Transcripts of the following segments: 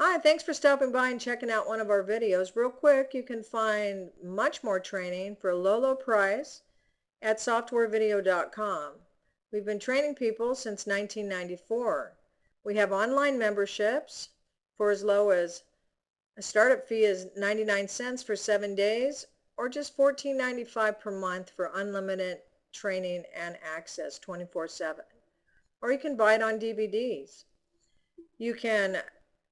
Hi, thanks for stopping by and checking out one of our videos. Real quick, you can find much more training for a low, low price at softwarevideo.com. We've been training people since 1994. We have online memberships for as low as a startup fee is 99 cents for 7 days or just $14.95 per month for unlimited training and access 24/7. Or you can buy it on DVDs. You can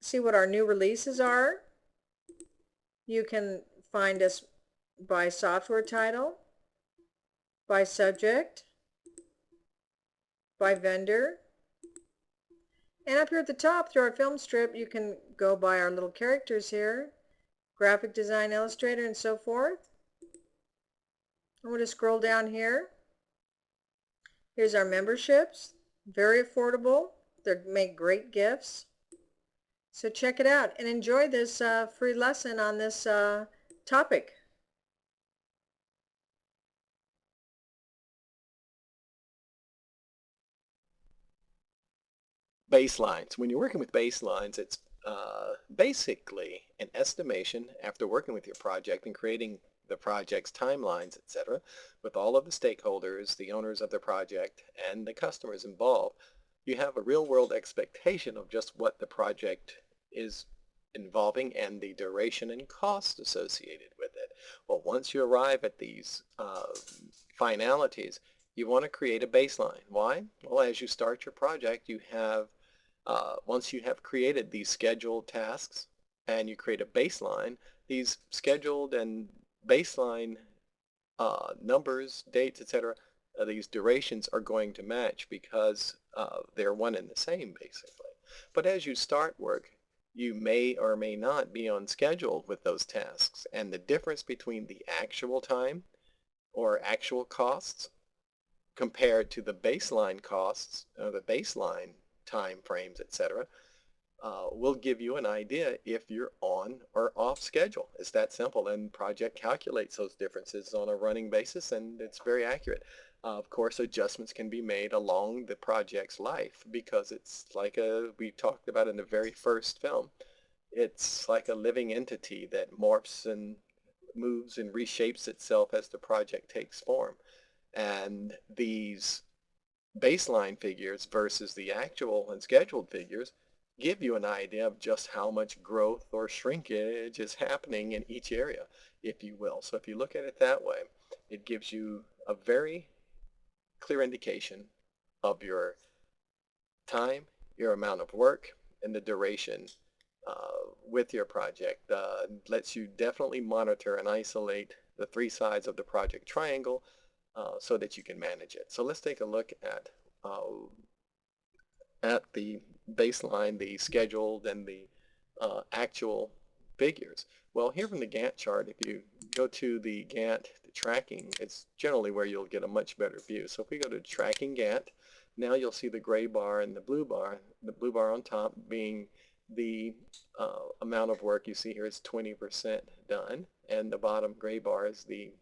see what our new releases are. You can find us by software title, by subject, by vendor. And up here at the top through our film strip, you can go by our little characters here, graphic design, illustrator, and so forth. I'm going to scroll down here. Here's our memberships. Very affordable. They make great gifts. So check it out and enjoy this free lesson on this topic. Baselines. When you're working with baselines, it's basically an estimation after working with your project and creating the project's timelines, etc., with all of the stakeholders, the owners of the project, and the customers involved. You have a real-world expectation of just what the project is involving and the duration and cost associated with it. Well, once you arrive at these finalities, you want to create a baseline. Why? Well, as you start your project, you have once you have created these scheduled tasks and you create a baseline, these scheduled and baseline numbers, dates, etc., these durations are going to match because they're one and the same, basically. But as you start work, you may or may not be on schedule with those tasks, and the difference between the actual time or actual costs compared to the baseline costs, the baseline time frames, etc., will give you an idea if you're on or off schedule. It's that simple, and Project calculates those differences on a running basis, and it's very accurate. Of course, adjustments can be made along the project's life because it's like we talked about in the very first film. It's like a living entity that morphs and moves and reshapes itself as the project takes form. And these baseline figures versus the actual and scheduled figures give you an idea of just how much growth or shrinkage is happening in each area, if you will. So if you look at it that way, it gives you a very clear indication of your time, your amount of work, and the duration with your project. Lets you definitely monitor and isolate the three sides of the project triangle so that you can manage it. So let's take a look at the baseline, the scheduled, and the actual figures. Well, here from the Gantt chart, if you go to the Gantt tracking, it's generally where you'll get a much better view. So if we go to tracking Gantt, now you'll see the gray bar and the blue bar on top being the amount of work. You see here is 20% done, and the bottom gray bar is the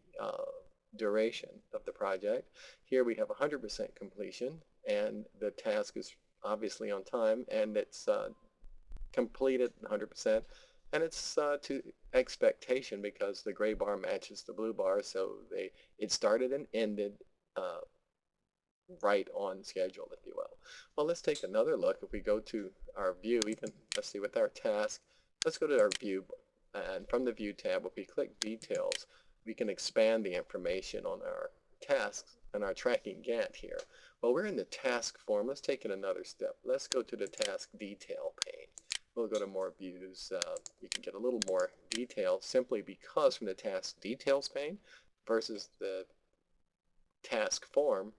duration of the project. Here we have 100% completion, and the task is obviously on time, and it's completed 100%, and it's to expectation because the gray bar matches the blue bar, so it started and ended right on schedule, if you will. Well, let's take another look. If we go to our view, even let's see with our task, let's go to our view, and from the view tab, if we click details, we can expand the information on our tasks and our tracking Gantt here. Well, we're in the task form. Let's take it another step. Let's go to the task detail pane. We'll go to more views. You can get a little more detail simply because from the task details pane versus the task form,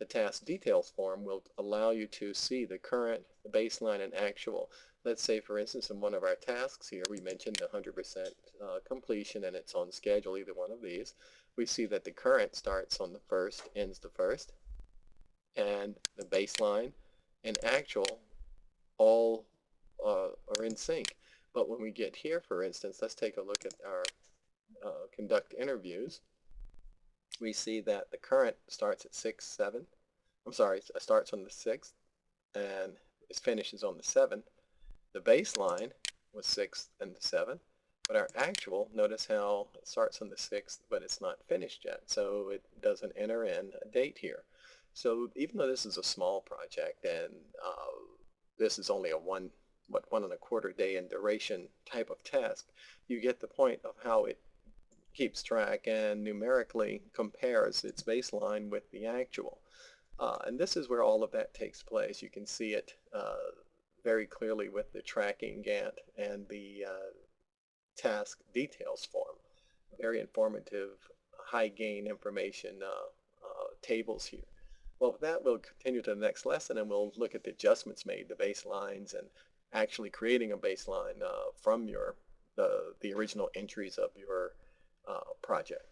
the task details form will allow you to see the current, the baseline, and actual. Let's say, for instance, in one of our tasks here, we mentioned the 100% completion, and it's on schedule, either one of these. We see that the current starts on the 1st, ends the 1st, and the baseline and actual all are in sync. But when we get here, for instance, let's take a look at our conduct interviews. We see that the current starts at 6/7. I'm sorry, it starts on the 6th and it finishes on the 7th. The baseline was 6th and the 7th. But our actual, notice how it starts on the 6th, but it's not finished yet, so it doesn't enter in a date here. So even though this is a small project and this is only a 1.25 day in duration type of task, you get the point of how it keeps track and numerically compares its baseline with the actual. And this is where all of that takes place. You can see it very clearly with the tracking Gantt and the task details form. Very informative, high gain information tables here. Well, with that, we'll continue to the next lesson and we'll look at the adjustments made, the baselines, and actually creating a baseline from the original entries of your project.